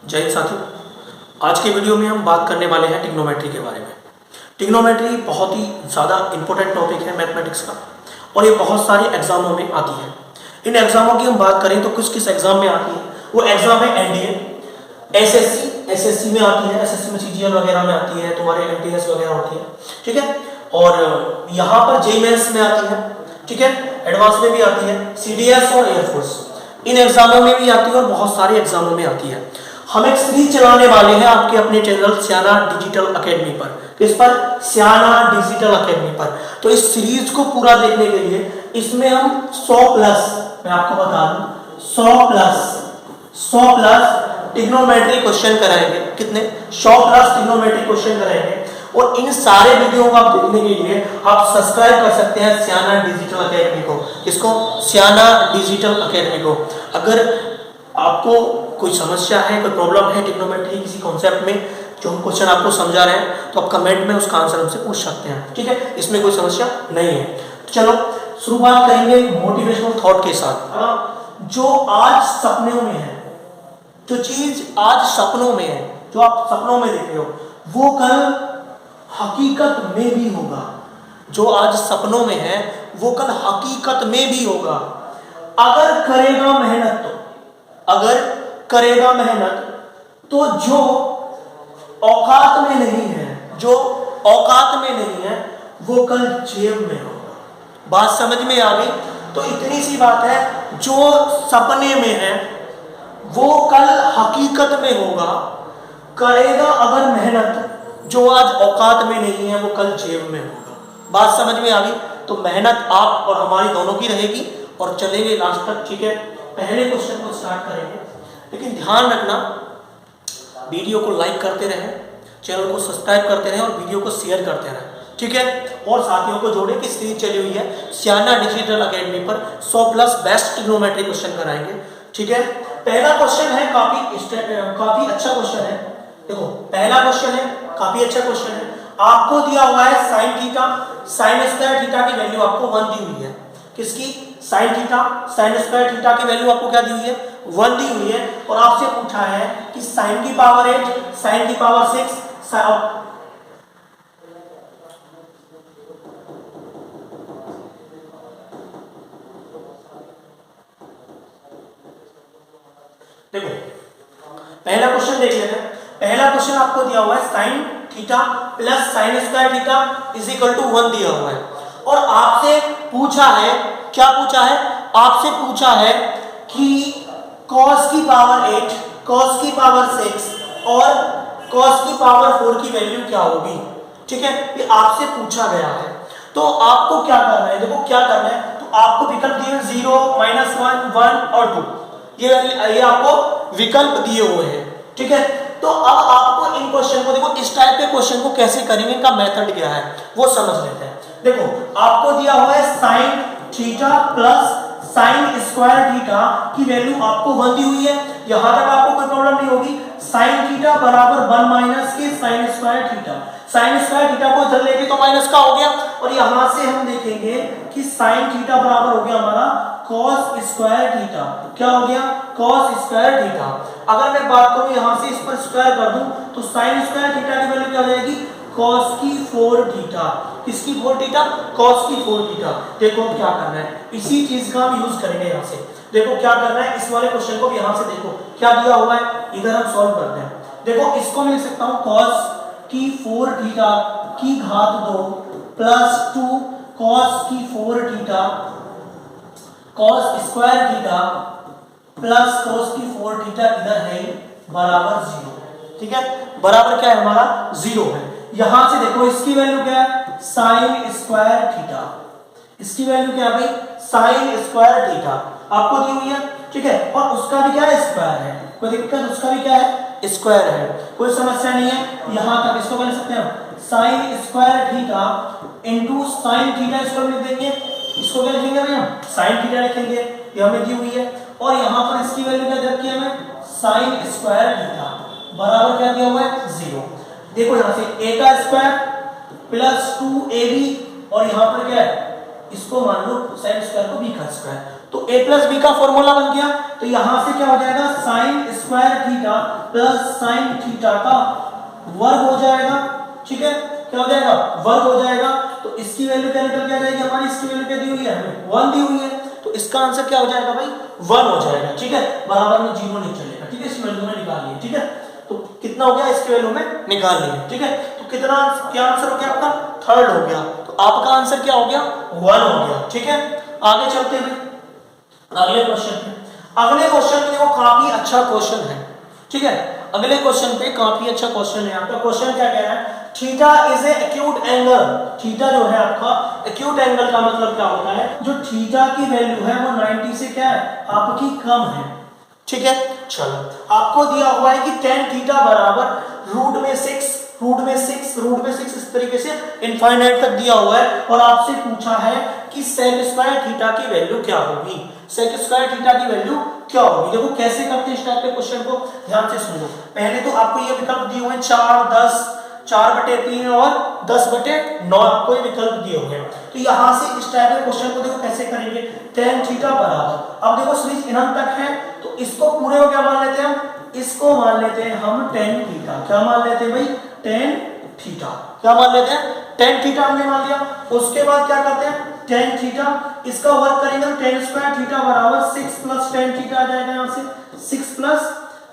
जय हिंद साथियों, आज के वीडियो में हम बात करने वाले हैं ट्रिग्नोमेट्री के बारे में। ट्रिग्नोमेट्री बहुत ही ज़्यादा इंपॉर्टेंट टॉपिक है मैथमेटिक्स का और ये बहुत सारे एग्जामों में आती है। इन एग्जामों की हम बात करें तो किस एग्जाम में आती है, वो एग्जाम है एनडीए, एसएससी में आती है, एसएससी में सीजीएल वगैरह में आती है, तुम्हारे एमटीएस वगैरह होती है, ठीक है। और यहाँ पर जेईई मेंस में आती है, ठीक है, एडवांस में भी आती है, सीडीएस और एयरफोर्स इन एग्जामों में भी आती है और बहुत सारे एग्जामों में आती है। हम एक सीरीज चलाने वाले हैं आपके अपने चैनल सियाना डिजिटल एकेडमी पर। किस पर? सियाना डिजिटल एकेडमी पर। तो इस सीरीज को पूरा देखने के लिए इसमें हम 100 प्लस, मैं आपको बता दूं 100 प्लस ट्रिग्नोमेट्री क्वेश्चन कराएंगे। कितने? 100 प्लस ट्रिग्नोमेट्री क्वेश्चन कराएंगे। और इन सारे वीडियो को आप देखने के लिए आप सब्सक्राइब कर सकते हैं सियाना डिजिटल एकेडमी को। किसको? सियाना डिजिटल एकेडमी को। अगर आपको कोई समस्या है, कोई प्रॉब्लम है ट्रिग्नोमेट्री किसी कॉन्सेप्ट में, जो हम क्वेश्चन आपको समझा रहे हैं, तो आप कमेंट में उसका आंसर हमसे पूछ सकते हैं, ठीक है। इसमें कोई समस्या नहीं है। तो चलो शुरुआत करेंगे मोटिवेशनल थॉट के साथ। जो आज सपनों में है, जो चीज आज सपनों में है, जो आप सपनों में देख रहे हो, वो कल हकीकत में भी होगा। जो आज सपनों में है वो कल हकीकत में भी होगा, अगर करेगा मेहनत तो। अगर करेगा मेहनत तो जो औकात में नहीं है, जो औकात में नहीं है, वो कल जेब में होगा। बात समझ में आ गई? तो इतनी सी बात है, जो सपने में है वो कल हकीकत में होगा। करेगा अगर मेहनत, जो आज औकात में नहीं है वो कल जेब में होगा। बात समझ में आ गई? तो मेहनत आप और हमारी दोनों की रहेगी और चलेंगे लास्ट तक, ठीक है। पहले क्वेश्चन को स्टार्ट करेंगे, लेकिन ध्यान रखना वीडियो को लाइक करते रहें, चैनल को सब्सक्राइब करते रहें और वीडियो को शेयर करते रहें, ठीक है। और साथियों को जोड़े कि सीरीज चली हुई है सियाना डिजिटल एकेडमी पर 100 प्लस बेस्ट ट्रिग्नोमेट्री क्वेश्चन कराएंगे, ठीक है। पहला क्वेश्चन है काफी अच्छा क्वेश्चन है। देखो पहला क्वेश्चन है, काफी अच्छा क्वेश्चन है। आपको दिया हुआ है sine theta, sign square theta की वैल्यू आपको 1 दी हुई है। किसकी? Sine theta, sign square theta की वैल्यू आपको क्या दी हुई है? 1 दी हुई है। और आपसे पूछा है कि साइन की पावर 8, साइन की पावर 6, देखो पहला क्वेश्चन देख लेते हैं। पहला क्वेश्चन आपको दिया हुआ है sine theta plus sine square theta is equal to 1 दिया हुआ है। और आपसे पूछा है, क्या पूछा है? आपसे पूछा है कि cos की पावर 8, cos की पावर 6 और cos की पावर 4 की वैल्यू क्या होगी, ठीक है। ये आपसे पूछा गया है। तो आपको क्या करना है? देखो क्या करना है, तो आपको विकल्प दिए 0, -1, 1 और 2, ये आपको विकल्प दिए हुए हैं, ठीक है। तो अब आपको इन क्वेश्चन को, देखो इस टाइप के क्वेश्चन को कैसे करेंगे, इनका मेथड क्या है वो समझ लेते हैं। देखो आपको दिया हुआ है sine theta plus sine square theta की वैल्यू आपको 1 दी हुई है। यहां तक आपको कोई प्रॉब्लम नहीं होगी। साइन थीटा बराबर 1 माइनस के sign square theta, sign square theta को इधर लेके तो माइनस का हो गया। और यहां से हम देखेंगे कि साइन थीटा बराबर हो गया हमारा cos स्क्वायर थीटा। क्या हो गया? cos square theta. अगर मैं बात करूं यहां से इस पर स्क्वायर कर दूं तो साइन स्क्वायर थीटा की वैल्यू क्या हो जाएगी? cos की 4 थीटा। किसकी 4 थीटा? cos की 4 थीटा। देखो क्या करना है, इसी चीज का हम यूज करेंगे यहां से। देखो क्या करना है, इस वाले क्वेश्चन को भी यहां से देखो क्या दिया हुआ है, इधर हम सॉल्व करते हैं। देखो इसको मैं लिख सकता हूं cos की 4 थीटा की घात 2 प्लस 2 cos की 4 theta cos square theta plus cos की 4 थीटा इधर है बराबर 0, ठीक है। बराबर क्या है हमारा? 0 है। यहां से देखो इसकी वैल्यू क्या है? Sign square theta. इसकी वैल्यू क्या है भाई? साइन स्क्वायर थीटा आपको दी हुई है, ठीक है। और उसका भी क्या है? स्क्वायर है। कोई दिक्कत? उसका भी क्या है? स्क्वायर है, कोई समस्या नहीं है। यहां तक इसको कर सकते हैं sign square theta into sine theta, इसको लिख देंगे। इसको क्या लिखेंगे भाई? हम साइन थीटा लिखेंगे, ये हमें दी हुई है। और यहां पर इसकी वैल्यू क्या दे रखी है हमें? साइन स्क्वायर थीटा बराबर क्या दिया हुआ है? 0। देखो यहां से a का स्क्वायर प्लस 2ab और यहां पर क्या है? इसको मान लो साइन स्क्वायर को b का स्क्वायर। तो a प्लस बी का फॉर्मूला बन गया। तो यहां से क्या हो जाएगा, sign square theta plus sine theta का वर्ग हो जाएगा। ठीक है, क्या हो जाएगा, वर्ग हो जाएगा। तो इसकी वैल्यू क्या निकल के आ जाएगी हमारी, इसकी वैल्यू क्या दी हुई है हमें, 1 दी हुई है। तो इसका आंसर क्या हो जाएगा भाई, 1 हो जाएगा। ठीक है, बराबर में 0 नहीं चलेगा। ठीक है, इस वैल्यू में निकाल लिए। ठीक है, तो कितना हो गया, इसके वैल्यू में निकाल लिए। ठीक है, तो कितना, क्या आंसर हो गया आपका, 3rd हो गया। तो आपका आंसर क्या हो गया, 1 हो गया। ठीक है, आगे चलते हैं अगले क्वेश्चन पे। अगले क्वेश्चन में देखो काफी अच्छा क्वेश्चन है। ठीक है, अगले क्वेश्चन पे काफी अच्छा क्वेश्चन है। आपका क्वेश्चन क्या कह रहा है, theta is a acute angle. Theta जो है आपका एक्यूट एंगल का मतलब क्या होता है, जो थीटा की वैल्यू है वो 90 से क्या है, आपकी कम है। ठीक है, चलो आपको दिया हुआ है कि tan थीटा बराबर रूट में 6 इस तरीके से इनफाइनाइट तक दिया हुआ है। और आपसे पूछा है कि सेक स्क्वायर थीटा की वैल्यू क्या होगी, सेक स्क्वायर थीटा की वैल्यू क्या होगी। देखो कैसे करते हैं इस टाइप के क्वेश्चन को, ध्यान से सुनो। पहले तो आपको ये विकल्प दिए हुए हैं 4, 10, 4/3 और 10/9 आपको ये विकल्प दिए हुए हैं। तो यहां से इस टाइप के क्वेश्चन को देखो कैसे करेंगे, tan थीटा बराबर, अब देखो सीरीज इनम तक है तो इसको पूरे को क्या मान लेते हैं हम, इसको मान लेते हैं हम tan थीटा। क्या मान लेते हैं भाई, tan थीटा। क्या मान लेते हैं, tan थीटा हमने मान लिया। उसके बाद क्या करते हैं, tan थीटा इसका वर्क करेंगे तो tan स्क्वायर थीटा बराबर 6 प्लस tan थीटा आ जाएगा। यहां से 6 प्लस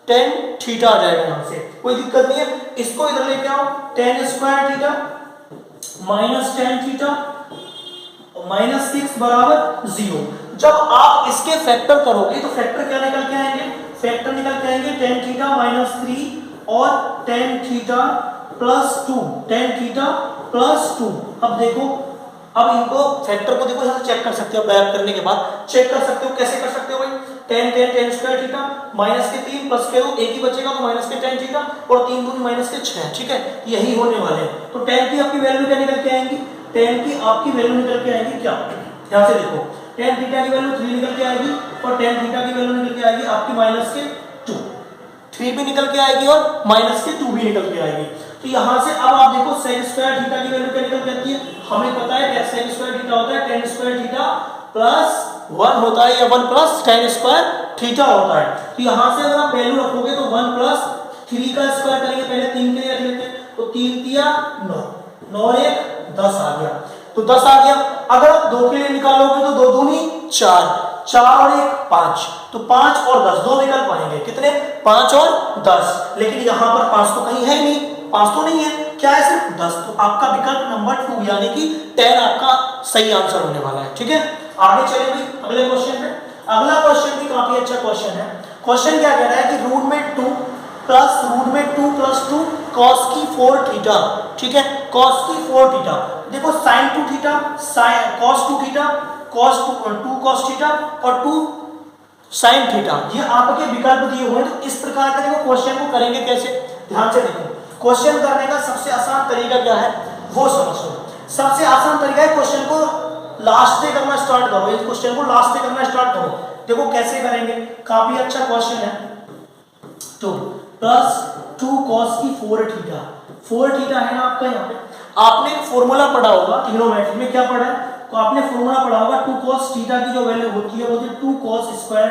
tan थीटा आ जाएगा। यहां से कोई दिक्कत नहीं है, इसको इधर लेके आओ, tan square theta minus tan theta minus 6 बराबर 0। जब आप इसके फैक्टर करोगे तो फैक्टर क्या निकल के आएंगे, फैक्टर निकल के आएंगे tan थीटा माइनस 3 और tan theta plus 2, tan theta plus 2। अब देखो, अब इनको फैक्टर को देखो, यहां चेक कर सकते हो, बैक करने के बाद चेक कर सकते हो। कैसे कर सकते हो भाई, tan स्क्वायर थीटा माइनस के 3 प्लस के 2, एक ही बचेगा तो माइनस के tan थीटा और 3 दूनी माइनस के 6। ठीक है, यही होने वाले हैं। तो tan की आपकी वैल्यू क्या निकल के आएंगी, tan की आपकी वैल्यू निकल के आएगी क्या, यहां से देखो tan थीटा की वैल्यू 3 निकल के आएगी और tan थीटा की वैल्यू निकल के आएगी आपकी माइनस के 2। 3 भी निकल के आएगी और माइनस के 2 भी निकल के आएगी। तो यहां से अब आप देखो sec स्क्वायर थीटा की वैल्यू क्या निकल के आती है, हमें पता है क्या sec स्क्वायर थीटा होता है tan स्क्वायर थीटा प्लस 1 होता है या 1 प्लस tan स्क्वायर थीटा होता है। तो यहां से अगर आप वैल्यू रखोगे तो 1 प्लस 3 का स्क्वायर करेंगे, पहले 3 के लिए रख लेते हैं। तो 3 तिया 9, 9 और 1 10 आ गया। तो 10 आ गया। अगर आप 2 के लिए निकालोगे तो 2 दूनी 4, 4 और 1 5, तो 5 और 10 दो विकल्प आएंगे, कितने, 5 और 10। लेकिन यहां पर 5 तो कहीं है ही नहीं, 5 तो नहीं है, क्या है, सिर्फ 10। तो आपका विकल्प नंबर 2 यानी कि 10 आपका सही आंसर होने वाला है। ठीक है, आगे चले भाई अगले क्वेश्चन पे। अगला क्वेश्चन भी काफी अच्छा क्वेश्चन है। क्वेश्चन क्या कह रहा है कि रूट में 2 प्लस 2 cos की 4 थीटा। ठीक है, cos की 4 थीटा। देखो sin 2 theta, cos 2 theta, cos 2 cos theta और 2 sin थीटा, ये आपके विकल्प दिए हुए हैं। तो इस प्रकार का देखो क्वेश्चन को करेंगे कैसे, ध्यान से देखो। क्वेश्चन करने का सबसे आसान तरीका क्या है वो समझ लो। सबसे आसान तरीका है क्वेश्चन को लास्ट से करना स्टार्ट करो, इस क्वेश्चन को लास्ट से करना स्टार्ट करो। देखो कैसे करेंगे, काफी अच्छा क्वेश्चन है। तो प्लस 2 cos की 4 थीटा, 4 थीटा है ना आपका। यहाँ पे आपने फॉर्मूला पढ़ा होगा ट्रिग्नोमेट्री में, क्या पढ़ा है, तो आपने फॉर्मूला पढ़ा होगा 2 cos थीटा की जो वैल्यू होती है वो होती है 2 cos स्क्वायर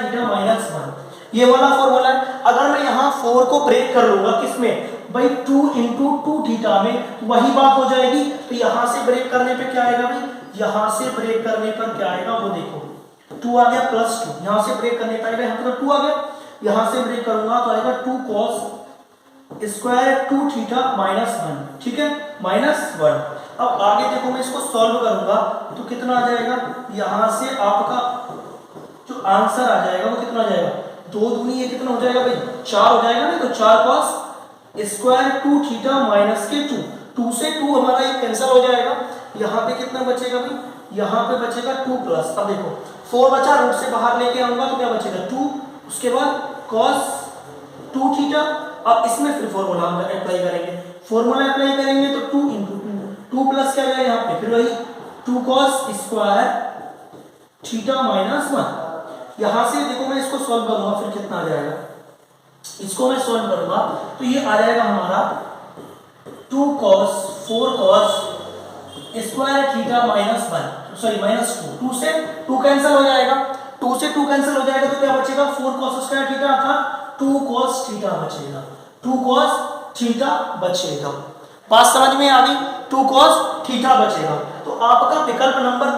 थीटा माइनस 1, ये वाला फॉर्मूला है। अगर मैं यहाँ 4 को ब्रेक कर लूंगा किसमें भाई, 2 into 2 थीटा में, तो वही बात हो जाएगी। तो यहाँ से ब्रेक करने पे क्या आएगा भाई, यहाँ से ब्रेक करने पर क्या आएगा वो देखो, 2 आ गया प्लस 2, यहाँ से ब्रेक करने पर यहाँ पर 2 आ गया, यहाँ से ब्रेक करूंगा तो आएगा 2 cos स्क्वायर 2 थीटा माइनस 1। ठीक है, माइनस 1। अब आगे देखो मैं इसको सॉल्व करूंगा तो कितना आ जाएगा, यहाँ से आपका जो आंसर आ जाएगा वो कितना आ जाएगा, 2 दूनी ये कितना हो जाएगा भाई, 4 हो जाएगा ना। तो 4 cos स्क्वायर 2 थीटा माइनस के 2, 2 से 2 हमारा ये कैंसिल हो जाएगा। यहाँ पे कितना बचेगा भाई, यहाँ पे बचेगा 2 प्लस, अब देखो 4 बचा, रूट से बाहर लेके आऊंगा तो क्या बचेगा 2, उसके बाद cos 2 थीटा। अब इसमें फिर फॉर्मूला हम अप्लाई करेंगे, फॉर्मूला अप्लाई करेंगे तो 2 into 2 प्लस क्या आएगा यहाँ पे, फिर वही 2 cos स्क्वायर थीटा माइनस 1। यहां से देखो मैं इसको सॉल्व करूंगा फिर कितना आ जाएगा, इसको मैं सॉल्व करूंगा तो ये आ जाएगा हमारा 4 cos square theta minus 1। Sorry -2, 2 से 2 कैंसिल हो जाएगा, 2 से 2 कैंसिल हो जाएगा तो क्या बचेगा 4 cos स्क्वायर थीटा अर्थात 2 cos थीटा बचेगा, 2 cos थीटा बचेगा। बात समझ में आ गई, 2 cos थीटा बचेगा। तो आपका विकल्प नंबर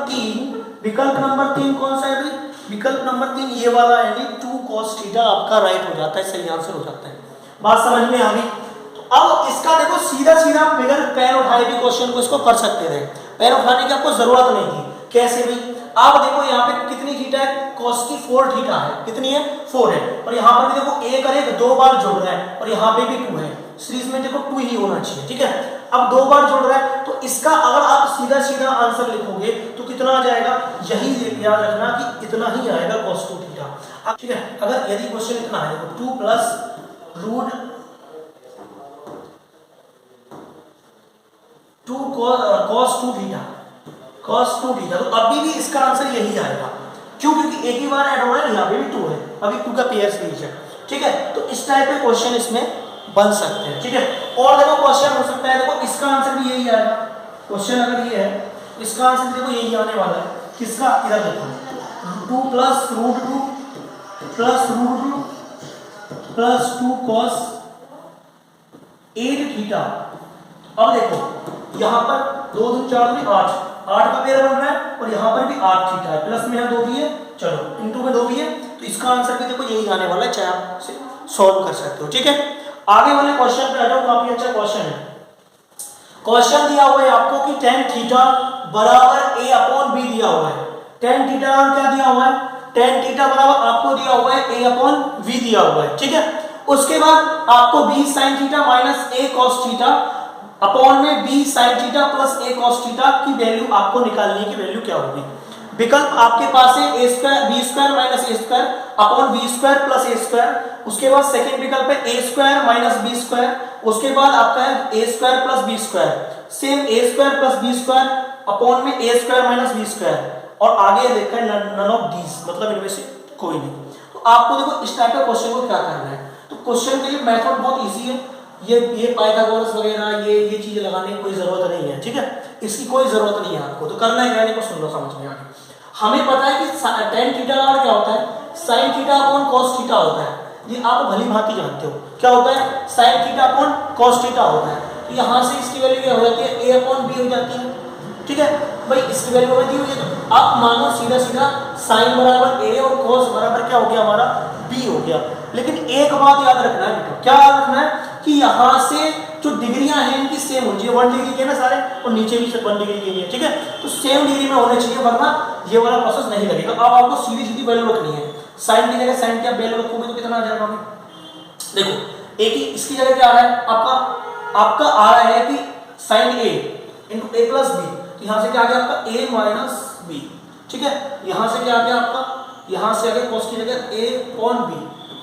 3 कौन सा है भाई, विकल्प नंबर 3 ये वाला है, 2 cos थीटा आपका राइट हो जाता है, सही आंसर हो जाता है। बात समझ में आ गई। तो अब इसका देखो सीधा सीधा बगैर पैर उठाए भी क्वेश्चन को इसको कर सकते थे, पैर उठाने की आपको जरूरत नहीं थी। कैसे भाई, आप देखो यहाँ पे कितनी थीटा है, cos की 4 थीटा है, कितनी है 4 है, और यहाँ पर भी देखो 1 और 1 2 बार जुड़ रहा है, और यहाँ पे भी 2 है, सीरीज में देखो 2 ही होना चाहिए, ठीक है। अब 2 बार जुड़ रहा है तो इसका अगर आप सीधा सीधा आंसर लिखोगे तो कितना आ जाएगा, यही याद रखना कि इतना ही आएगा cos 2 थीटा, ठीक है। अगर यदि क्वेश्चन इतना है तो 2 plus root 2 cos 2 theta, cos 2 theta, तो अभी भी इसका आंसर यही आएगा। क्यों, क्योंकि एक ही बार ऐड हो रहा है, यहाँ पे भी 2 है, अभी 2 का पेयर सीरीज है, ठीक है। तो इस टाइप के क्वेश्चन इसमें बन सकते हैं, ठीक है। और देखो क्वेश्चन हो सकता है, देखो इसका आंसर भी यही आएगा, क्वेश्चन अगर ये है इसका आंसर देखो यही आने वाला है, किसका, इधर देखो 2 plus root 2 plus 2 cos 8 theta. अब देखो यहाँ पर 2 2 4 में 8 का पेयर बन रहा है, और यहाँ पर भी 8 थीटा है, प्लस में है 2 भी है, चलो इनटू में 2 भी है, तो इसका आंसर भी देखो यही आने वाला है, चाहे आप सॉल्व कर सकते हो, ठीक है। आगे वाले क्वेश्चन पे आ जाओ, काफी अच्छा क्वेश्चन है। क्वेश्चन दिया हुआ है आपको कि tan थीटा बराबर a अपॉन b दिया हुआ है। tan थीटा क्या दिया हुआ है, tan थीटा बराबर आपको दिया हुआ है a अपॉन v दिया हुआ है, ठीक है। उसके बाद आपको b sin theta minus a cos theta upon में b sin theta plus a cos theta की वैल्यू आपको निकालनी है कि वैल्यू क्या होगी। विकल्प आपके पास है a square b square minus a square upon b square plus a square. उसके बाद सेकंड विकल्प है a square minus b square. उसके बाद आपका है a square plus b square, same a square plus b square upon में a square minus b square, और आगे देखा है नन ऑफ दीस, मतलब इनमें से कोई नहीं। तो आपको देखो इस टाइप का क्वेश्चन को क्या करना है। तो क्वेश्चन के लिए मेथड बहुत इजी है, ये पाइथागोरस वगैरह ये चीजें लगाने की कोई जरूरत नहीं है, ठीक है। इसकी कोई जरूरत नहीं है आपको, तो करना है कहने को सुन लो, समझ में आ गया। हमें पता है कि tan थीटा का क्या होता है, sin theta upon cos theta होता है, ये आप भली भांति जानते हो क्या होता है, sin theta upon cos theta होता है। तो यहाँ से इसकी वैल्यू क्या हो जाती है, a अपॉन b हो जाती है, ठीक है भाई। इसकी वैल्यू होती है, तो आप मानो सीधा सीधा sin बराबर a और cos बराबर क्या हो गया हमारा b हो गया। लेकिन एक बात याद रखना है बेटा, क्या याद रखना है कि यहाँ से जो डिग्रियां हैं इनकी सेम होनी चाहिए, 1 डिग्री के ना सारे, और नीचे भी 1 डिग्री के लिए, ठीक है। तो सेम डिग्री में होने चाहिए, वरना ये वाला प्रोसेस नहीं लगेगा। अब आपको सीधी सीधी वैल्यू रखनी है, साइन की जगह साइन क्या वैल्यू रखोगे तो कितना आ जाएगा हमें, देखो एक ही इसकी जगह क्या आ रहा है आपका आ रहा है कि sine a into a plus b, तो यहाँ से क्या आ गया आपका a माइनस बी, ठीक है। यहाँ से क्या आ गया आपका, यहाँ से आ गया cos की जगह a अपॉन b,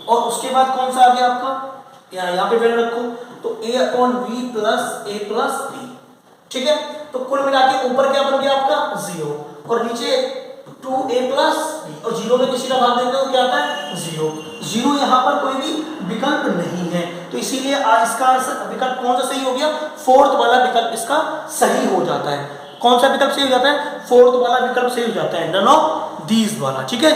और उसके बाद कौन सा आ गया आपका, यहाँ पे वैल्यू रखो तो a upon b plus a plus b, ठीक है। तो कुल मिला के ऊपर क्या बन गया आपका 0, और नीचे 2a प्लस b, और 0 में किसी का भाग देते हो क्या आता है 0। 0 यहाँ पर कोई भी विकल्प नहीं है, तो इसीलिए आज इसका विकल्प कौन सा सही हो गया, फोर्थ वाला विकल्प इसका सही हो जाता है। कौन सा विकल्प सही हो जाता है, फोर्थ वाला विकल्प सही हो जाता है, नन ऑफ दीज वाला, ठीक है।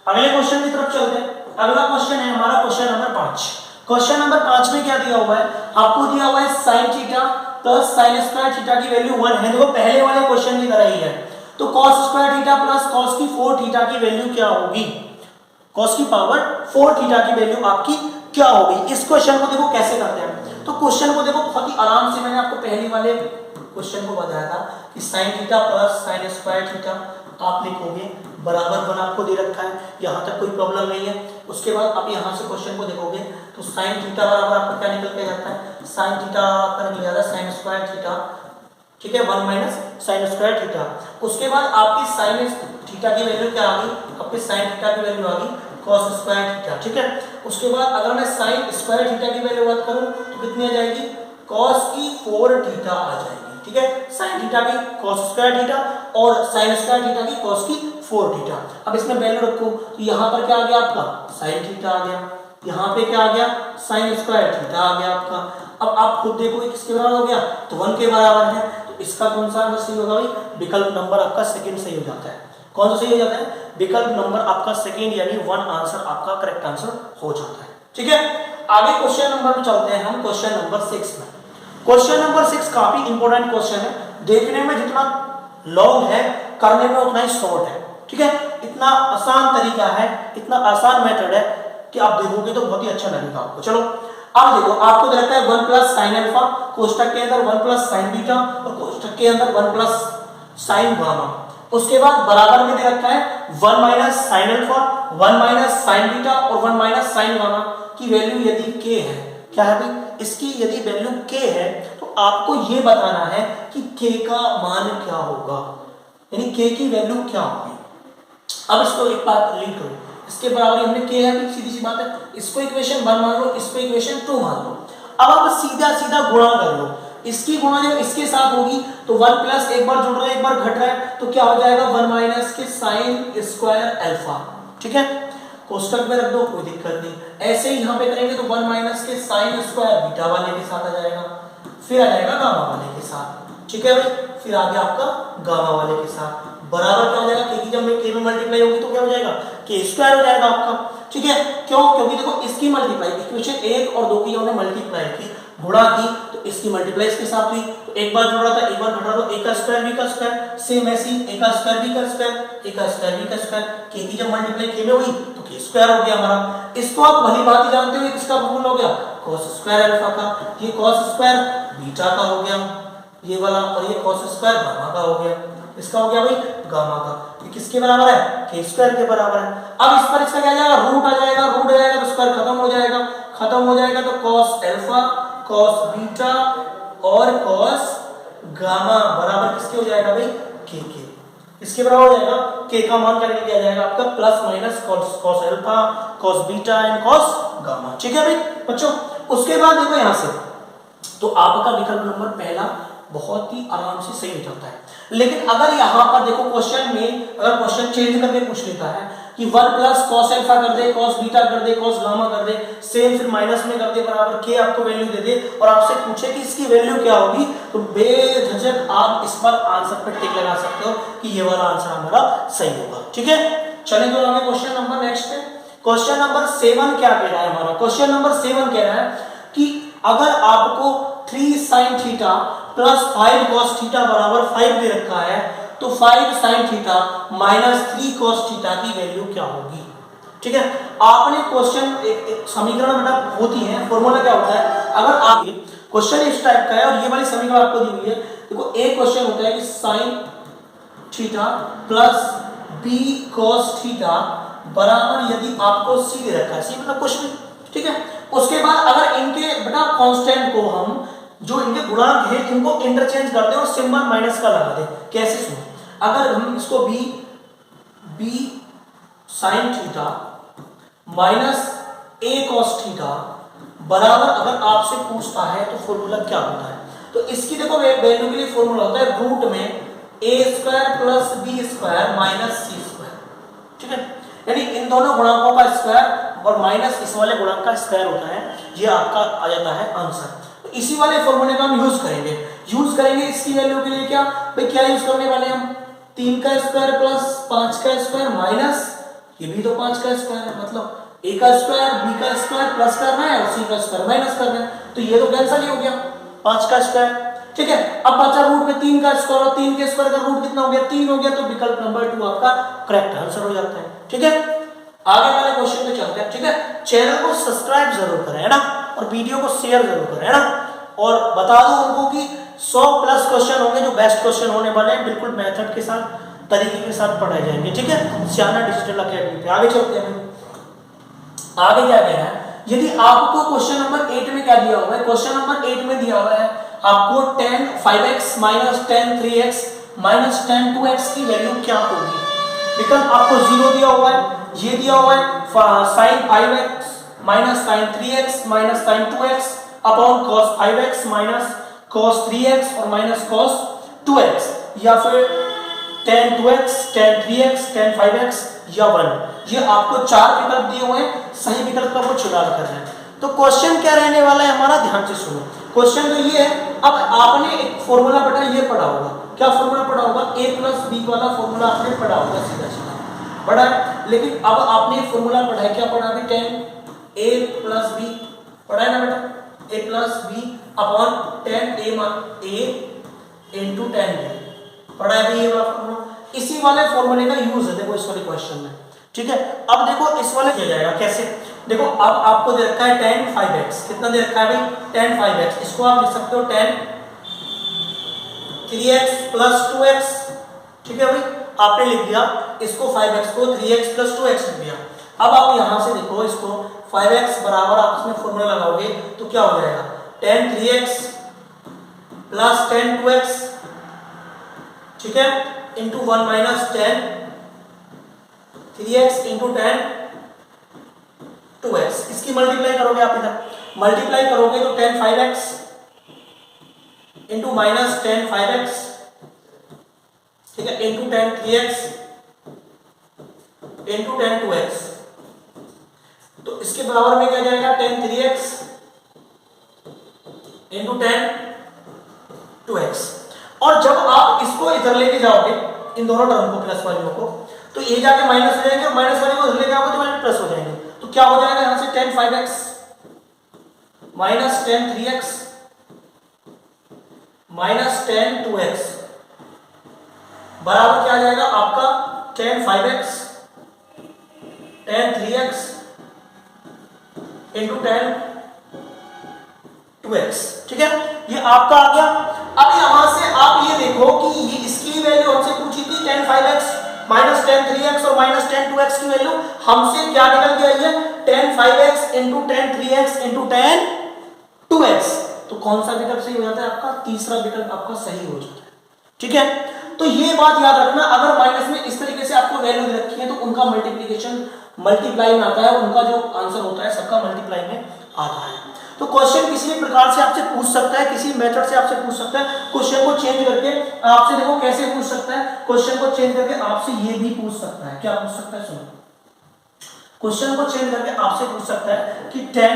अगले क्वेश्चन की तरफ चलते हैं। अगला क्वेश्चन है हमारा क्वेश्चन नंबर 5। क्वेश्चन नंबर 5 में क्या दिया हुआ है, आपको दिया हुआ है sin theta plus sin square theta की वैल्यू 1 है, देखो पहले वाले क्वेश्चन की तरह ही है। तो cos square theta plus cos की 4 थीटा की वैल्यू क्या होगी, cos की पावर 4 थीटा की वैल्यू आपकी क्या होगी। इस क्वेश्चन को देखो कैसे करते हैं, तो क्वेश्चन को देखो बहुत ही आराम से, मैंने आपको पहले वाले क्वेश्चन को बताया था कि sin theta plus sin square theta आप लिखोगे, बराबर 1 आपको दे रखा है, यहाँ तक कोई प्रॉब्लम नहीं है। उसके बाद आप यहाँ से क्वेश्चन को देखोगे तो sin थीटा बराबर आपका क्या निकल के जाता है, sin थीटा आपका निकल जाता है sin स्क्वायर थीटा, ठीक है, 1 माइनस sin स्क्वायर थीटा। उसके बाद आपकी sin थीटा की वैल्यू क्या आ गई, आपकी sin थीटा की वैल्यू आ गई cos स्क्वायर थीटा, ठीक है। उसके बाद अगर मैं sin स्क्वायर थीटा की वैल्यू बात करूँ तो कितनी आ जाएगी, cos की 4 थीटा आ जाएगी, ठीक है। sin थीटा की cos स्क्वायर थीटा और sin स्क्वायर थीटा की cos की 4 थीटा। अब इसमें वैल्यू रखो तो यहाँ पर क्या आ गया आपका sin थीटा आ गया, यहाँ पे क्या आ गया sin स्क्वायर थीटा आ गया आपका। अब आप खुद देखो किसके बराबर हो गया, तो 1 के बराबर है, तो इसका कौन सा आंसर सही होगा भाई? विकल्प नंबर आपका सेकंड सही हो जाता है। कौन सा सही हो जाता है? विकल्प नंबर आपका सेकंड, यानी 1 आंसर आपका करेक्ट आंसर हो जाता है। ठीक है, आगे क्वेश्चन नंबर पे चलते हैं हम, क्वेश्चन नंबर 6 में। क्वेश्चन नंबर 6 काफी इंपॉर्टेंट क्वेश्चन है, देखने में जितना लॉन्ग है करने में उतना ही शॉर्ट है। ठीक है, इतना आसान तरीका है, इतना आसान मेथड है कि आप देखोगे तो बहुत ही अच्छा लगेगा आपको। चलो अब देखो, आपको रहता है 1 प्लस साइन अल्फा, कोष्टक के अंदर 1 प्लस साइन बीटा और कोष्टक के अंदर 1 प्लस साइन गामा। उसके बाद बराबर में दे रखा है 1 minus sine alpha, 1 minus sign beta और 1 माइनस साइन गामा की वैल्यू यदि k है, क्या है भाई? इसकी यदि वैल्यू k है तो आपको ये बताना है कि k का मान क्या होगा, यानी k की वैल्यू क्या होगी। अब इसको एक बार रीड करो, इसके बराबर हमने k है, सीधी सी बात है, इसको इक्वेशन 1 मान लो, इसको इक्वेशन 2 मान लो। अब आप सीधा सीधा गुणा कर लो, इसकी गुणा जब इसके साथ होगी तो 1 प्लस एक बार जुड़ रहा है एक बार घट रहा है, तो क्या हो जाएगा 1 माइनस के साइन स्क्वायर अल्फा। ठीक है, कोष्टक में रख दो, कोई दिक्कत नहीं। ऐसे ही यहाँ पे करेंगे तो 1 माइनस के साइन स्क्वायर बीटा वाले के साथ आ जाएगा, फिर आ जाएगा गामा वाले के साथ। ठीक है भाई, फिर आ गया आपका गामा वाले के साथ, बराबर क्या हो जाएगा k की जब में k में मल्टीप्लाई होगी तो क्या हो जाएगा k स्क्वायर हो जाएगा आपका। ठीक है, क्यों? क्योंकि देखो इसकी मल्टीप्लाई इक्वेशन 1 और 2 की हमने मल्टीप्लाई की, गुणा की, तो इसकी मल्टीप्लाई इसके साथ हुई, तो एक बार जुड़ रहा था एक बार घट रहा था, a का स्क्वायर b का स्क्वायर, सेम ऐसी a का स्क्वायर b का स्क्वायर, a का स्क्वायर b का स्क्वायर, k की जब मल्टीप्लाई k में हुई तो k स्क्वायर हो गया हमारा। इसको आप भली भांति जानते हो, किसका फॉर्मूला हो गया? cos स्क्वायर अल्फा का। ये cos स्क्वायर बीटा का हो गया ये वाला, और ये cos स्क्वायर गामा का हो गया। इसका हो गया भाई गामा का। ये किसके बराबर है? k स्क्वायर के बराबर है। अब इस पर इसका क्या जाएगा? रूट आ जाएगा, रूट आ जाएगा तो स्क्वायर खत्म हो जाएगा, खत्म हो जाएगा तो cos अल्फा, cos बीटा और cos गामा बराबर किसके हो जाएगा भाई? k के। इसके बराबर हो जाएगा k का मान क्या लिया जाएगा आपका? Plus minus cos alpha, cos beta and cos gamma. ठीक है भाई बच्चों, उसके बाद देखो यहां से तो आपका विकल्प नंबर पहला बहुत ही आराम से सही हो जाता है। लेकिन अगर यहाँ पर देखो क्वेश्चन में अगर क्वेश्चन चेंज करके पूछ लेता है कि 1 प्लस cos अल्फा कर दे, cos बीटा कर दे, cos गामा कर दे, सेम फिर माइनस में कर दे बराबर k आपको वैल्यू दे दे और आपसे पूछे कि इसकी वैल्यू क्या होगी, तो बेझिझक आप इस पर आंसर पर टिक लगा सकते हो कि ये वाला आंसर हमारा सही होगा। ठीक है, चलें तो आगे क्वेश्चन नंबर नेक्स्ट है। क्वेश्चन नंबर 7 क्या कह रहा है हमारा? क्वेश्चन नंबर 7 कह रहा है कि अगर आपको 3 sin theta plus 5 cos theta बराबर 5 दे रखा है तो 5 sin theta minus 3 cos theta की वैल्यू क्या होगी? ठीक है, आपने क्वेश्चन एक समीकरण बेटा होती है, फॉर्मूला क्या होता है? अगर आप क्वेश्चन इस टाइप का है और ये वाली समीकरण आपको दी हुई है, देखो एक क्वेश्चन होता है कि sin theta plus b cos theta बराबर यदि आपको c दे रखा है, c मतलब कुछ भी। ठीक है, उसके बाद अगर इनके बेटा कांस्टेंट को हम जो इनके गुणांक है इनको इंटरचेंज कर दें और सिंबल माइनस का लगा दें। कैसे? सुनो, अगर हम इसको b sin theta minus a cos theta बराबर अगर आपसे पूछता है तो फॉर्मूला क्या होता है? तो इसकी देखो वैल्यू के लिए फॉर्मूला होता है रूट में a square plus b square minus c square. ठीक है, यानी इन दोनों गुणांकों का स्क्वायर और माइनस इस वाले गुणांक का स्क्वायर होता है, ये आपका आ जाता है आंसर। तो इसी वाले फॉर्मूले का हम यूज करेंगे इसकी वैल्यू के लिए। क्या भाई, क्या यूज करने वाले हम? 3 का स्क्वायर प्लस 5 का स्क्वायर माइनस ये भी तो 5 का स्क्वायर है, मतलब a का स्क्वायर b का स्क्वायर प्लस करना है और c का स्क्वायर माइनस करना है, तो ये तो कैंसिल ही हो गया 5 का स्क्वायर। ठीक है, अब बचा रूट में 3 का स्क्वायर और 3 के स्क्वायर का रूट कितना हो गया? 3 हो गया, तो विकल्प नंबर 2 आपका करेक्ट आंसर हो जाता है। ठीक है, आगे वाले क्वेश्चन पे चलते हैं। ठीक है, चैनल को सब्सक्राइब जरूर करें, है ना, और वीडियो को शेयर जरूर करें, है ना, और बता दो उनको कि 100 प्लस क्वेश्चन होंगे जो बेस्ट क्वेश्चन होने वाले हैं, बिल्कुल मेथड के साथ तरीके के साथ पढ़ाए जाएंगे। ठीक है, सियाना डिजिटल अकेडमी पे आगे चलते हैं। आगे क्या कह रहा है? यदि आपको क्वेश्चन नंबर 8 में क्या दिया हुआ है? क्वेश्चन नंबर 8 में दिया हुआ है आपको 10 5x minus 10 3x minus 10 2x की वैल्यू क्या होगी? विकल्प आपको 0 दिया हुआ है, ये दिया हुआ है sin 5x minus sin 3x minus sin 2x upon cos 5x minus cos 3x और माइनस cos 2x, या फिर tan 2x tan 3x tan 5x या 1। ये आपको 4 विकल्प दिए हुए हैं, सही विकल्प का वो चुनाव करना है। तो क्वेश्चन क्या रहने वाला है हमारा, ध्यान से सुनो। क्वेश्चन तो ये है। अब आपने एक फॉर्मूला पढ़ा, ये पढ़ा होगा, क्या फॉर्मूला पढ़ा होगा, a प्लस बी वाला फॉर्मूला आपने पढ़ा होगा, सीधा सीधा पढ़ा है। लेकिन अब आपने फॉर्मूला पढ़ा है, क्या पढ़ा अभी, 10 a प्लस बी पढ़ा है ना बेटा, a plus b upon 10 a into 10 b पढ़ा है ये वाला फॉर्मूला। इसी वाले फॉर्मूले का यूज है देखो इस वाले क्वेश्चन में, ठीक है। अब देखो इस वाले किया जाएगा कैसे, देखो अब आपको दे रखा है tan 5x, कितना दे रखा है भाई, tan 5x, इसको आप लिख सकते हो tan 3x प्लस 2x, ठीक है भाई, आपने लिख दिया इसको 5x को 3x प्लस 2x लिख दिया। अब आप यहां से देखो इसको 5x बराबर आप इसमें फॉर्मूला लगाओगे तो क्या हो जाएगा, tan 3x plus tan 2x, ठीक है, into 1 minus tan 3x into tan 2x, इसकी मल्टीप्लाई करोगे आप, इधर मल्टीप्लाई करोगे तो tan 5x into minus tan 5x, ठीक है, into tan 3x into tan 2x, तो इसके बराबर में क्या जाएगा, tan 3x into tan 2x। और जब आप इसको इधर लेके जाओगे इन दोनों टर्म को, प्लस वालों को, तो ये जाके माइनस हो जाएंगे और माइनस वाले को इधर लेके आओगे तो प्लस हो जाएंगे। तो क्या हो जाएगा यहां से tan 5x minus tan 3x minus tan 2x बराबर क्या आ जाएगा आपका, tan 5x tan 3x into tan 2x, ठीक है, ये आपका आ गया। अब यहां से आप ये देखो कि ये इसकी वैल्यू हमसे पूछी थी tan 5x minus tan 3x और माइनस tan 2x की वैल्यू हमसे क्या निकल के आई है, tan 5x into tan 3x into tan 2x। तो कौन सा विकल्प सही हो जाता है आपका, तीसरा विकल्प आपका सही हो जाता है, ठीक है। तो ये बात याद रखना, अगर माइनस में इस तरीके से आपको वैल्यू दे रखी है तो उनका मल्टीप्लिकेशन मल्टीप्लाई में आता है, उनका जो आंसर होता है सबका मल्टीप्लाई में आता है। तो क्वेश्चन किसी भी प्रकार से आपसे पूछ सकता है, किसी मेथड से आपसे पूछ सकता है, क्वेश्चन को चेंज करके आपसे, देखो कैसे पूछ सकता है, क्वेश्चन को चेंज करके आपसे ये भी पूछ सकता है, क्या पूछ सकता है, सुनो, क्वेश्चन को चेंज करके आपसे पूछ सकता है कि tan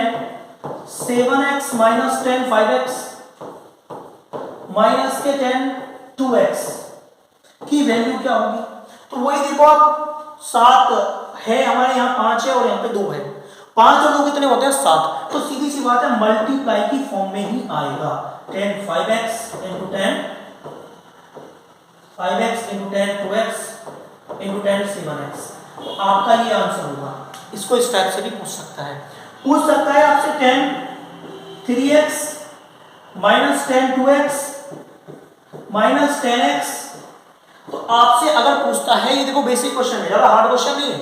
7x minus tan 5x minus के tan 2x की वैल्यू क्या होगी। तो वही देखो आप, 7 है हमारे यहाँ, 5 है और यहाँ पे 2 है, 5 और 2 कितने होते हैं, 7। तो सीधी सी बात है मल्टीप्लाई की फॉर्म में ही आएगा, tan 5x into tan 5x into tan 2x into tan 7x, तो आपका ये आंसर होगा। इसको इस टाइप से भी पूछ सकता है, पूछ सकता है आपसे tan 3x minus tan 2x minus tan x। तो आपसे अगर पूछता है, ये देखो बेसिक क्वेश्चन है, ज्यादा हार्ड क्वेश्चन नहीं है,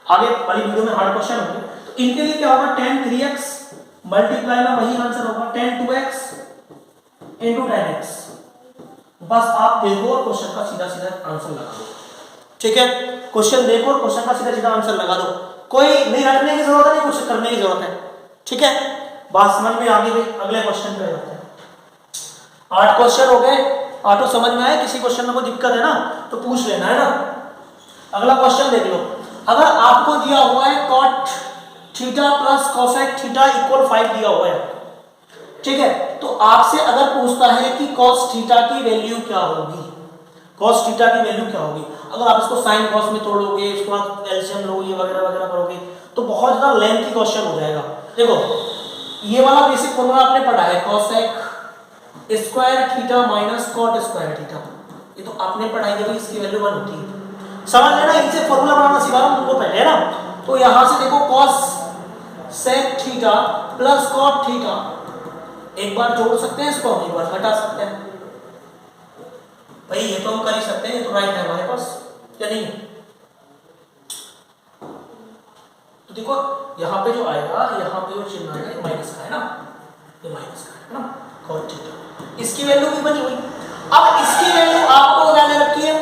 आगे वाली वीडियो में हार्ड क्वेश्चन होंगे, तो इनके लिए क्या होगा, tan 3x मल्टीप्लाई में वही आंसर होगा tan 2x into tan x। बस आप देखो और क्वेश्चन का सीधा सीधा आंसर लगा दो, ठीक है, क्वेश्चन देखो और क्वेश्चन का सीधा सीधा आंसर लगा दो, कोई नहीं रटने की जरूरत है, नहीं कुछ करने की जरूरत है, ठीक है। बात समझ में आ गई भाई, अगले क्वेश्चन पे जाते हैं। 8 क्वेश्चन हो गए, 8 समझ में आए, किसी क्वेश्चन में कोई दिक्कत है ना तो पूछ लेना है ना। अगला क्वेश्चन देख लो, अगर आपको दिया हुआ है cot theta plus cosec theta equal 5 दिया हुआ है, ठीक है, तो आपसे अगर पूछता है कि cos थीटा की वैल्यू क्या होगी, cos थीटा की वैल्यू क्या होगी, अगर आप इसको sin cos में तोड़ोगे, इसके बाद एलसीएम लोगे वगैरह वगैरह करोगे तो बहुत ज्यादा लेंथी क्वेश्चन हो जाएगा। देखो ये वाला बेसिक फॉर्मूला आपने पढ़ा है, cosec square theta minus cot square theta, ये तो आपने पढ़ाई है, इसकी वैल्यू 1 होती है, समझ लेना, इनसे फॉर्मूला बनाना सिखा रहा हूं तुमको पहले, है ना। तो यहां से देखो cos sec theta plus cot theta, एक बार जोड़ सकते हैं इसको, हम एक बार घटा सकते हैं, भाई ये तो हम कर ही सकते हैं, ये तो राइट है हमारे पास, क्या नहीं है। तो देखो यहाँ पे जो आएगा, यहाँ पे जो चिन्ह आएगा ये माइनस का है ना, ये माइनस का है ना, cot थीटा, इसकी वैल्यू भी बची हुई। अब इसकी वैल्यू आपको क्या दे रखी है,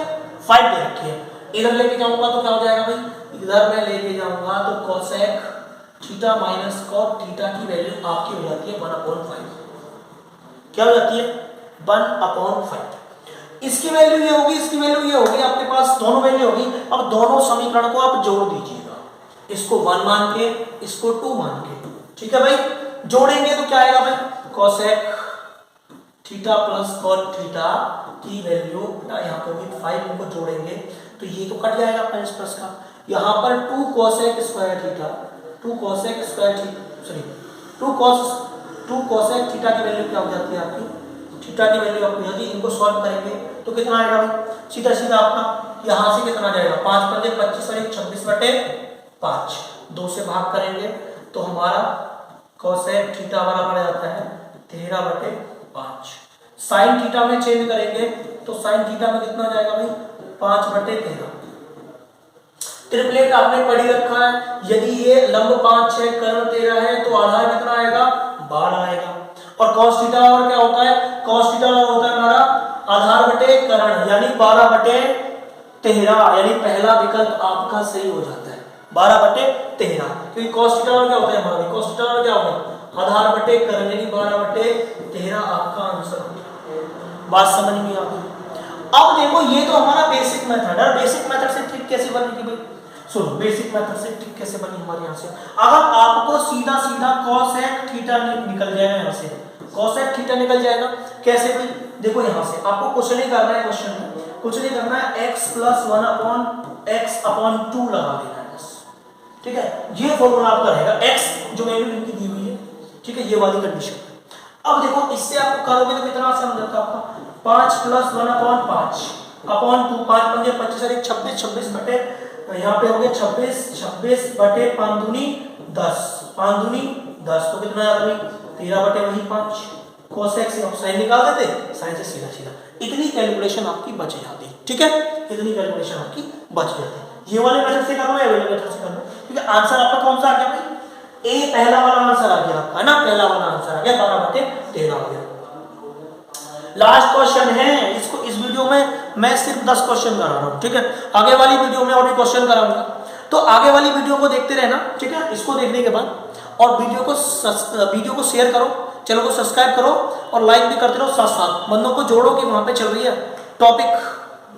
5 दे रखी है, इधर लेके जाऊंगा तो क्या हो जाएगा भाई, इधर मैं लेके जाऊंगा तो cosec theta minus cot theta की वैल्यू आपकी हो जाती है 1/5, क्या हो जाती है 1/5। इसकी वैल्यू ये होगी, इसकी वैल्यू ये होगी, आपके पास दोनों वैल्यू होगी। अब दोनों समीकरण को आप जोड़ दीजिएगा, इसको 1 मान के, इसको 2 मान के, ठीक है भाई, जोड़ेंगे तो क्या आएगा भाई, cosec theta plus cot theta की वैल्यू यहाँ पे होगी 5, इनको जोड़ेंगे तो ये तो कट जाएगा प्लस प्लस का। यहाँ पर 2 cosec square theta, 2 cosec square sorry 2 cosec theta की वैल्यू क्या हो जाती है आपकी, थीटा की वैल्यू आपको यदि इनको सॉल्व करेंगे तो कितना आएगा भाई, सीधा सीधा आपका यहाँ से कितना जाएगा 5 पंजे 25 और 26 बटे 5, 2 से भाग करेंगे तो हमारा कोसेक थीटा बराबर जाता है 13 बटे 5। साइन थीटा में चेंज करेंगे तो साइन थीटा में कितना जाएगा भाई 5 बटे 13। ट्रिपलेट आपने पढ़ी रखा है, यदि ये लंब 5 है कर्ण 13 है तो आधार कितना आएगा 12 आएगा। और cos थीटा और क्या होता है, cos थीटा और होता है हमारा आधार बटे कर्ण यानी 12 बटे 13, यानी पहला विकल्प आपका सही हो जाता है 12 बटे 13, क्योंकि cos थीटा और क्या होता है हमारा, cos थीटा और क्या होता है आधार बटे कर्ण यानी 12 बटे 13 आपका आंसर होगा। बात समझ में आ गई। अब देखो ये तो हमारा बेसिक मेथड है, बेसिक मेथड से ट्रिक कैसे बनेगी भाई, सुनो बेसिक मेथड से ट्रिक कैसे बनी हमारे यहाँ से। अगर आपको सीधा सीधा कोसेक थीटा निकल जाएगा, यहाँ से कोसेक थीटा निकल जाएगा कैसे भाई, देखो यहाँ से आपको कुछ नहीं करना है, क्वेश्चन में कुछ नहीं करना है, x + 1/x/2 लगा देना है बस, ठीक है। ये फॉर्मूला आपका रहेगा, x जो वैल्यू इनकी दी हुई है, ठीक है, ये वाली कंडीशन। अब देखो इससे आपको करोगे तो कितना आसान हो जाता है आपका 5 + 1/5/2, 5 पंजे 25 और 26, 26 बटे यहाँ पे हो गया 26, 26 बटे 5 दूनी 10, 5 दूनी 10 तो कितना आया भाई 13 बटे वही 5। कोसेक से आप साइन निकाल देते, साइन से सीधा सीधा इतनी कैलकुलेशन आपकी बच जाती, ठीक है, इतनी कैलकुलेशन आपकी बच जाती। ये वाले मेथड से करना है, वाले मेथड से करना, क्योंकि आंसर आपका कौन सा आ गया भाई, ए पहला वाला आंसर आ गया आपका, है ना, पहला वाला आंसर आ गया 12 बटे 13 आ गया। लास्ट क्वेश्चन है, इसको इस वीडियो में मैं सिर्फ 10 क्वेश्चन करा रहा हूँ, ठीक है, आगे वाली वीडियो में और भी क्वेश्चन कराऊंगा, तो आगे वाली वीडियो को देखते रहना, ठीक है। इसको देखने के बाद और वीडियो को शेयर करो, चैनल को सब्सक्राइब करो और लाइक भी करते रहो, साथ साथ बंदों को जोड़ो कि वहां पे चल रही है टॉपिक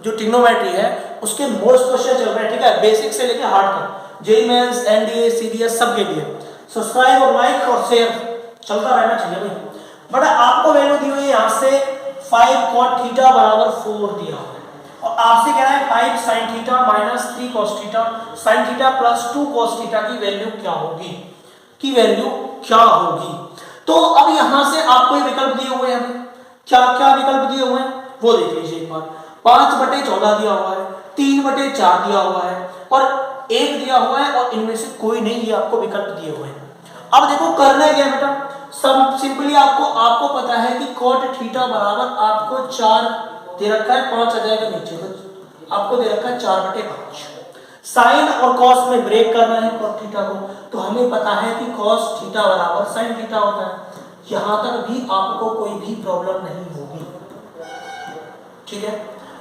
जो ट्रिग्नोमेट्री है उसके मोस्ट क्वेश्चन चल रहे हैं, ठीक है, बेसिक से लेकर हार्ड तक, जेईई मेंस, एनडीए, सीडीएस सबके लिए। सब्सक्राइब और लाइक और शेयर चलता रहना चाहिए भाई। बट आपको वैल्यू दी हुई है यहाँ से 5 cot थीटा बराबर 4 दिया हुआ है, और आपसे कह रहा है 5 sin theta minus 3 cos theta sin theta plus 2 cos theta की वैल्यू क्या होगी, की वैल्यू क्या होगी। तो अब यहां से आपको ये विकल्प दिए हुए हैं, क्या क्या विकल्प दिए हुए हैं वो देख लीजिए एक बार। 5 बटे 14 दिया हुआ है, 3 बटे 4 दिया हुआ है और 1 दिया हुआ है, और इनमें से कोई नहीं, ये आपको विकल्प दिए हुए हैं। अब देखो करना है क्या बेटा, सब सिंपली आपको पता है कि cot थीटा बराबर आपको 4 दे रखा है, 5 आ जाएगा नीचे, तो आपको दे रखा है 4 बटे 5। साइन और कॉस में ब्रेक करना है cot थीटा को, तो हमें पता है कि cos थीटा बराबर sin थीटा होता है। यहां तक भी आपको कोई भी प्रॉब्लम नहीं होगी, ठीक है।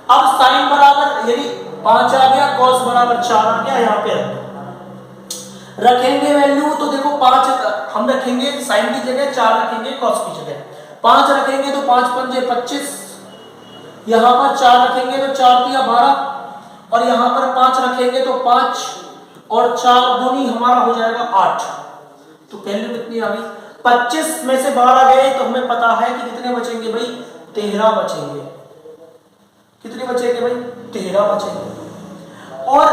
अब साइन बराबर यदि 5 आ गया, cos बराबर 4 आ गया, यहाँ पे रखेंगे वैल्यू, तो देखो 5 हम रखेंगे साइन की जगह, 4 रखेंगे cos की जगह, 5 रखेंगे तो 5 पंजे 25, यहां पर 4 रखेंगे तो 4 दिया 12, और यहां पर 5 रखेंगे तो 5 और 4 दूनी हमारा हो जाएगा 8। तो वैल्यू कितनी आ गई, 25 में से 12 गए तो हमें पता है कि कितने बचेंगे भाई 13 बचेंगे, कितने बचेंगे भाई 13 बचेंगे। और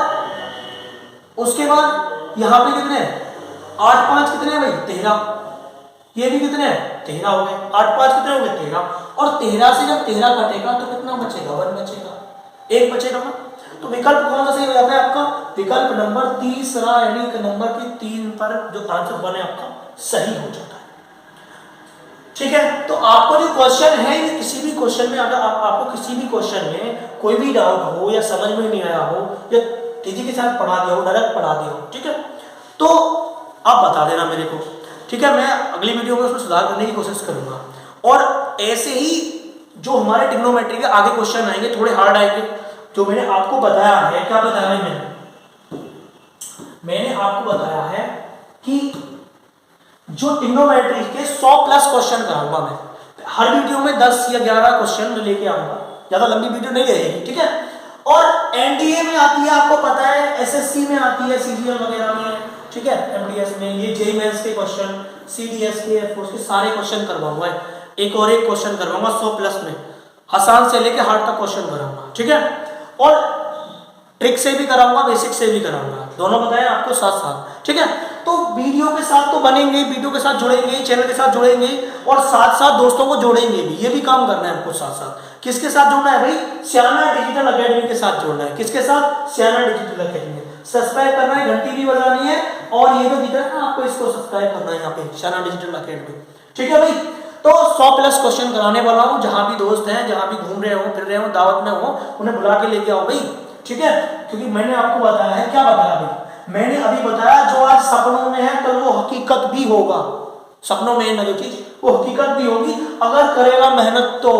उसके बाद यहां पे कितने 8 5 कितने भाई 13, ये भी कितने 13 हो गए, 8 5 कितने हो गए 13, और 13 से जब 13 कटेगा तो कितना बचेगा 1 बचेगा, 1 बचेगा ना। तो विकल्प कौन सा सही हो जाता है आपका, विकल्प नंबर तीसरा, यानी कि नंबर की 3 पर जो आंसर बने आपका सही हो जाता है, ठीक है। तो आपको जो क्वेश्चन है, ये किसी भी क्वेश्चन में अगर आपको किसी भी क्वेश्चन में कोई भी डाउट हो या समझ में नहीं आया हो या तेजी के साथ पढ़ा दिया हो, डायरेक्ट पढ़ा दिया हो, ठीक है, तो आप बता देना मेरे को, ठीक है, मैं अगली वीडियो में उसमें सुधार करने की कोशिश करूंगा। और ऐसे ही जो हमारे ट्रिग्नोमेट्री के आगे क्वेश्चन आएंगे थोड़े हार्ड आएंगे, जो मैंने आपको बताया है, क्या बताया है मैंने आपको बताया है कि जो ट्रिग्नोमेट्री के 100+ क्वेश्चन कराऊंगा मैं, हर वीडियो में 10 या 11 क्वेश्चन लेके आऊंगा, ज्यादा लंबी वीडियो नहीं रहेगी, ठीक है। और एनडीए में आती है, आपको पता है, एसएससी में आती है, सीजीएल वगैरह में, ठीक है, एमडीएस में, ये जेईई मेंस के क्वेश्चन, सीडीएस के, एयरफोर्स के सारे क्वेश्चन करवाऊंगा। एक और एक क्वेश्चन करवाऊंगा 100 प्लस में, आसान से लेके हार्ड तक क्वेश्चन कराऊंगा, ठीक है। और ट्रिक से भी कराऊंगा, बेसिक से भी कराऊंगा, दोनों बताएं आपको साथ साथ, ठीक है। तो वीडियो के साथ तो बनेंगे, वीडियो के साथ जुड़ेंगे, चैनल के साथ जुड़ेंगे और साथ साथ दोस्तों को जोड़ेंगे भी, ये भी काम करना है आपको साथ साथ। किसके साथ जुड़ना है भाई? सियाना डिजिटल अकेडमी के साथ जुड़ना है। किसके साथ? सियाना डिजिटल अकेडमी। सब्सक्राइब करना है, घंटी भी बजानी है और ये जो दिख रहा है ना आपको, इसको सब्सक्राइब करना है यहाँ पे, सियाना डिजिटल अकेडमी, ठीक है भाई। तो 100 प्लस क्वेश्चन कराने वाला हूँ, जहां भी दोस्त हैं, जहां भी घूम रहे हो, फिर रहे हो, दावत में हो, उन्हें बुला के लेके आओ भाई, ठीक है। क्योंकि मैंने आपको बताया है, क्या बताया भाई? मैंने अभी बताया जो आज सपनों में है कल वो हकीकत भी होगा। सपनों में ना जो चीज वो हकीकत भी होगी अगर करेगा मेहनत तो।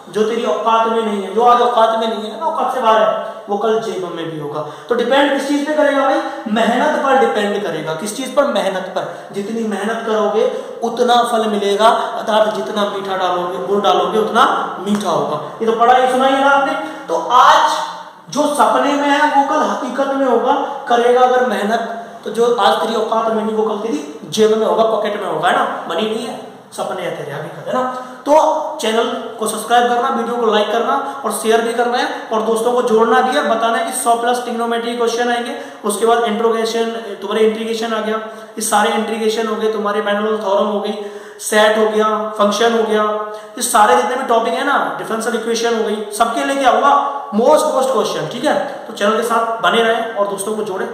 जो तेरी औकात में नहीं है, जो आज औकात में नहीं है ना, औकात से बाहर है, वो कल जेब में भी होगा। तो डिपेंड किस चीज पे करेगा भाई? मेहनत पर डिपेंड करेगा। किस चीज पर? मेहनत पर। जितनी मेहनत करोगे उतना फल मिलेगा, अर्थात जितना मीठा डालोगे, गुड़ डालोगे, उतना मीठा होगा। ये तो पढ़ा ही सुना ही ना आपने। तो आज जो सपने में है वो कल हकीकत में होगा, करेगा अगर मेहनत तो। जो आज तेरी औकात में नहीं वो कल तेरी जेब में होगा, पॉकेट में होगा, है ना। मनी नहीं है, सपने है तेरे, हकीकत है ना। तो चैनल को सब्सक्राइब करना, वीडियो को लाइक करना और शेयर भी करना है और दोस्तों को जोड़ना भी है। बताना है कि 100 प्लस ट्रिग्नोमेट्री क्वेश्चन आएंगे, उसके बाद इंट्रोगेशन, तुम्हारे इंट्रीगेशन आ गया, ये सारे इंट्रीगेशन हो गए, तुम्हारे पैरेलल थ्योरम हो गई, सेट हो गया, फंक्शन हो गया, ये सारे जितने भी टॉपिक है ना, डिफरेंशियल इक्वेशन हो गई, सबके लेके आऊंगा मोस्ट क्वेश्चन, ठीक है। तो चैनल के साथ बने रहें और दोस्तों को जोड़ें।